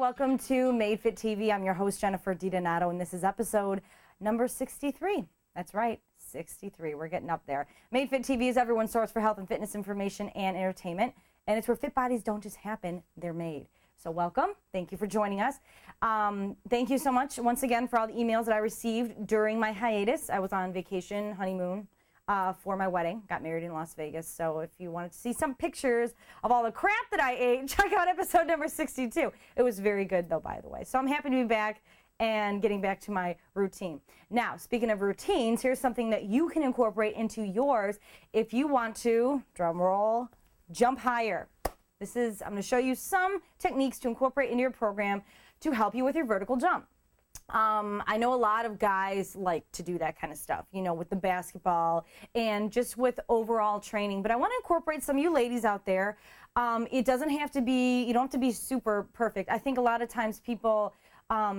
welcome to Made Fit TV. I'm your host, Jennifer DiDonato, and this is episode number 63. That's right, 63. We're getting up there. Made Fit TV is everyone's source for health and fitness information and entertainment, and it's where fit bodies don't just happen, they're made. So welcome. Thank you for joining us. Thank you so much once again for all the emails that I received during my hiatus. I was on vacation, honeymoon, for my wedding. Got married in Las Vegas. So if you wanted to see some pictures of all the crap that I ate, check out episode number 62. It was very good though, by the way. So I'm happy to be back and getting back to my routine. Now, speaking of routines, here's something that you can incorporate into yours if you want to, drum roll, jump higher. I'm going to show you some techniques to incorporate into your program to help you with your vertical jump. I know a lot of guys like to do that kind of stuff, you know, with the basketball and just with overall training. But I want to incorporate some of you ladies out there. It doesn't have to be, you don't have to be super perfect. I think a lot of times people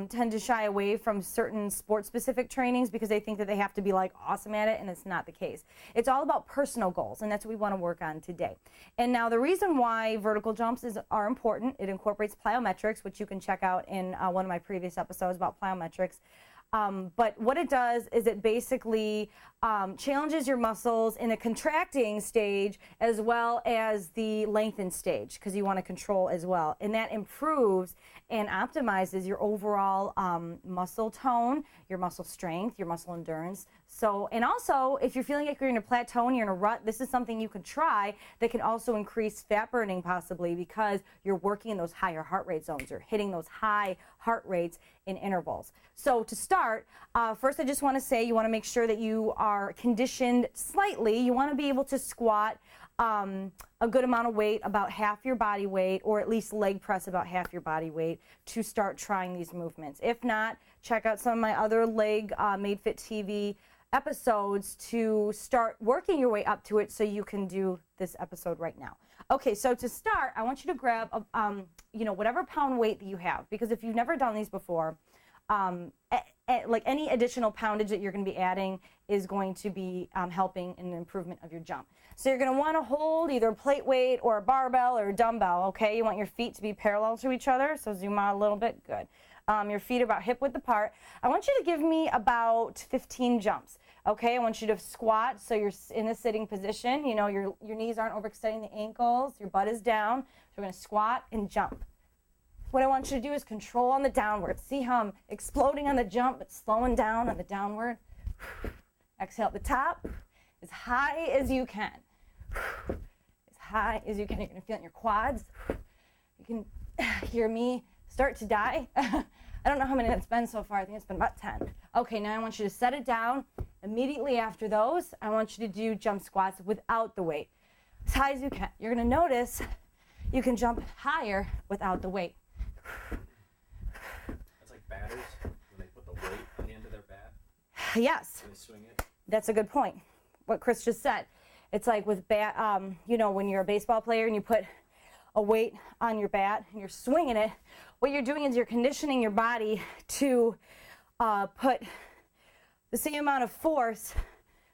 tend to shy away from certain sport-specific trainings because they think that they have to be like awesome at it, and it's not the case. It's all about personal goals, and that's what we want to work on today. And now the reason why vertical jumps are important, it incorporates plyometrics, which you can check out in one of my previous episodes about plyometrics. But what it does is it basically challenges your muscles in a contracting stage as well as the lengthened stage, because you want to control as well. And that improves and optimizes your overall muscle tone, your muscle strength, your muscle endurance. So, and also, if you're feeling like you're in a plateau and you're in a rut, this is something you can try that can also increase fat burning possibly, because you're working in those higher heart rate zones. You're hitting those high heart rates in intervals. So to start, first I just want to say you want to make sure that you are conditioned slightly. You want to be able to squat a good amount of weight, about half your body weight, or at least leg press about half your body weight to start trying these movements. If not, check out some of my other leg Made Fit TV episodes to start working your way up to it so you can do this episode right now. Okay, so to start, I want you to grab whatever pound weight that you have, because if you've never done these before, like any additional poundage that you're going to be adding is going to be helping in the improvement of your jump. So you're going to want to hold either a plate weight or a barbell or a dumbbell, okay? You want your feet to be parallel to each other, so zoom out a little bit, good. Your feet are about hip width apart. I want you to give me about 15 jumps, okay? I want you to squat so you're in a sitting position. You know, your knees aren't overextending the ankles, your butt is down. So we're going to squat and jump. What I want you to do is control on the downward. See how I'm exploding on the jump, but slowing down on the downward. Exhale at the top, as high as you can. As high as you can. You're going to feel it in your quads. You can hear me start to die. I don't know how many that's been so far. I think it's been about 10. Okay, now I want you to set it down. Immediately after those, I want you to do jump squats without the weight. As high as you can. You're going to notice you can jump higher without the weight. That's like batters when they put the weight on the end of their bat. Yes. And they swing it. That's a good point. What Chris just said. It's like with bat, when you're a baseball player and you put a weight on your bat and you're swinging it, what you're doing is you're conditioning your body to put the same amount of force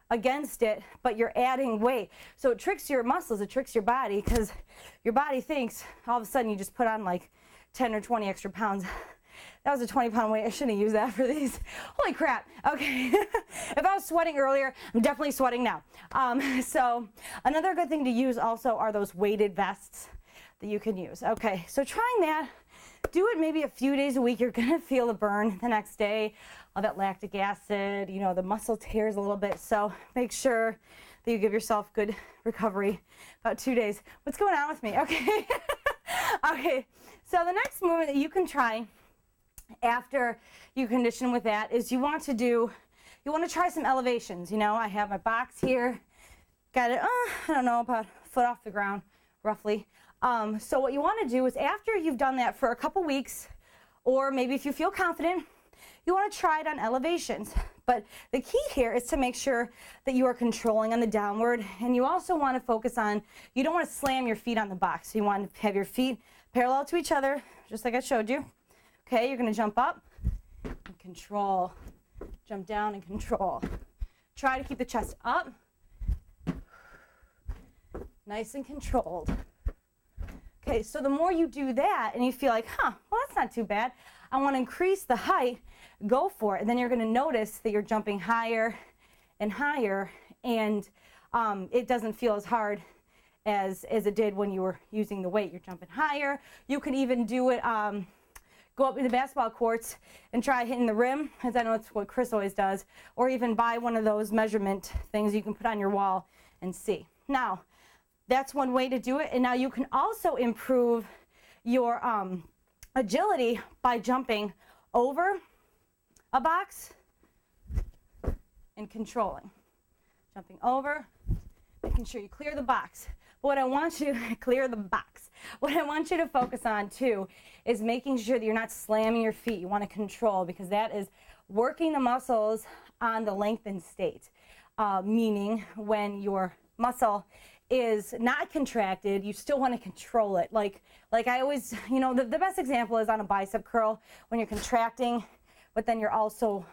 against it, but you're adding weight. So it tricks your muscles, it tricks your body, because your body thinks all of a sudden you just put on like 10 or 20 extra pounds. That was a 20-pound weight. I shouldn't have used that for these. Holy crap. Okay. If I was sweating earlier, I'm definitely sweating now. So another good thing to use also are those weighted vests that you can use. Okay, so trying that, do it maybe a few days a week. You're going to feel the burn the next day, all that lactic acid, you know, the muscle tears a little bit. So make sure that you give yourself good recovery, about 2 days. What's going on with me? Okay. Okay, so the next movement that you can try after you condition with that is you want to try some elevations. You know, I have my box here, got it, I don't know, about a foot off the ground, roughly. So what you want to do is after you've done that for a couple weeks, or maybe if you feel confident, you want to try it on elevations. But the key here is to make sure that you are controlling on the downward, and you also want to focus on, you don't want to slam your feet on the box. So you want to have your feet parallel to each other, just like I showed you. Okay, you're going to jump up and control, jump down and control. Try to keep the chest up, nice and controlled. Okay, so the more you do that and you feel like, well, that's not too bad. I want to increase the height, go for it. And then you're going to notice that you're jumping higher and higher, and it doesn't feel as hard as it did when you were using the weight. You're jumping higher. You can even do it, go up in the basketball courts and try hitting the rim, as I know that's what Chris always does, or even buy one of those measurement things you can put on your wall and see. Now, that's one way to do it, and now you can also improve your agility by jumping over a box and controlling. Jumping over, making sure you clear the box. What I want you to clear the box. What I want you to focus on too is making sure that you're not slamming your feet. You want to control, because that is working the muscles on the lengthened state. Meaning when your muscle is not contracted, you still want to control it. Like I always, you know, the best example is on a bicep curl when you're contracting, but then you're also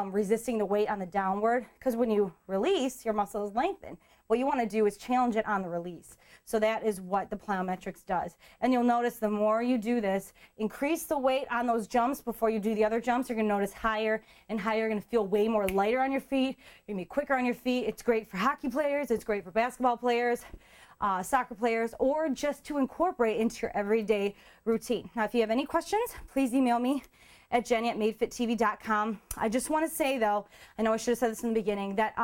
resisting the weight on the downward, because when you release, your muscle is lengthened. What you want to do is challenge it on the release. So that is what the plyometrics does. And you'll notice the more you do this, increase the weight on those jumps before you do the other jumps, you're going to notice higher and higher. You're going to feel way more lighter on your feet. You're going to be quicker on your feet. It's great for hockey players. It's great for basketball players, soccer players, or just to incorporate into your everyday routine. Now, if you have any questions, please email me at jenny@madefittv.com. I just want to say, though, I know I should have said this in the beginning, that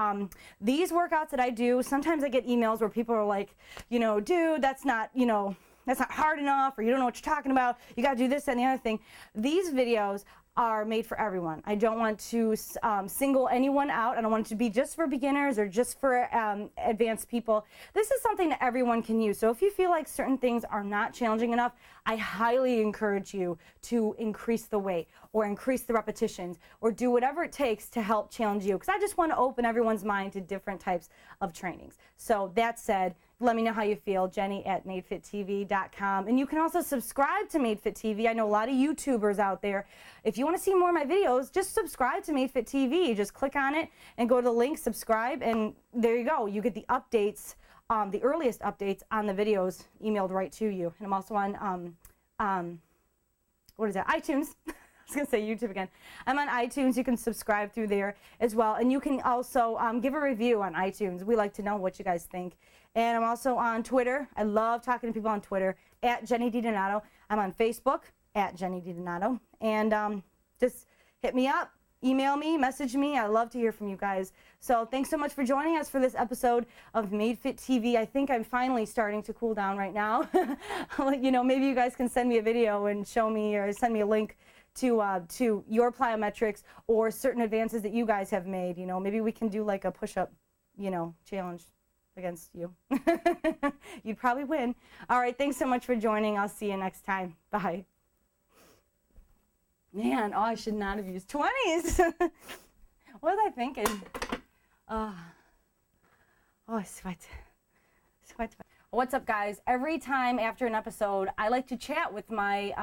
these workouts that I do, sometimes I get emails where people are like, you know, dude, that's not, you know, that's not hard enough, or you don't know what you're talking about, you got to do this and the other thing. These videos are made for everyone. I don't want to single anyone out. I don't want it to be just for beginners or just for advanced people. This is something that everyone can use. So if you feel like certain things are not challenging enough, I highly encourage you to increase the weight or increase the repetitions or do whatever it takes to help challenge you, because I just want to open everyone's mind to different types of trainings. So that said, let me know how you feel, jenny@madefittv.com. And you can also subscribe to MadeFit TV. I know a lot of YouTubers out there. If you want to see more of my videos, just subscribe to MadeFit TV. Just click on it and go to the link, subscribe, and there you go. You get the updates, the earliest updates on the videos emailed right to you. And I'm also on, what is that, iTunes. I was going to say YouTube again. I'm on iTunes. You can subscribe through there as well. And you can also give a review on iTunes. We like to know what you guys think. And I'm also on Twitter. I love talking to people on Twitter, @JennyDiDonato. I'm on Facebook, @JennyDiDonato. And just hit me up, email me, message me. I love to hear from you guys. So thanks so much for joining us for this episode of MadeFit TV. I think I'm finally starting to cool down right now. You know, maybe you guys can send me a video and show me, or send me a link to your plyometrics or certain advances that you guys have made. You know, maybe we can do like a push-up, you know, challenge against you. You'd probably win. All right, thanks so much for joining. I'll see you next time. Bye. Man, oh, I should not have used 20s. What was I thinking? I sweat. What's up, guys? Every time after an episode, I like to chat with my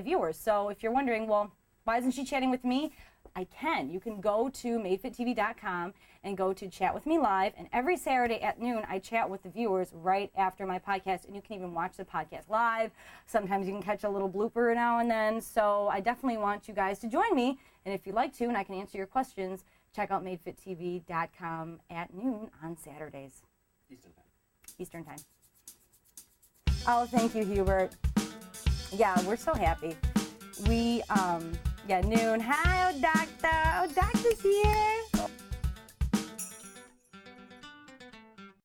viewers. So if you're wondering, well, why isn't she chatting with me? I can. You can go to madefittv.com and go to Chat With Me Live. And every Saturday at noon, I chat with the viewers right after my podcast. And you can even watch the podcast live. Sometimes you can catch a little blooper now and then. So I definitely want you guys to join me. And if you'd like to, and I can answer your questions, check out madefittv.com at noon on Saturdays. Eastern time. Oh, thank you, Hubert. Yeah, we're so happy. We, yeah, noon. Hi, doctor. Oh, doctor's here.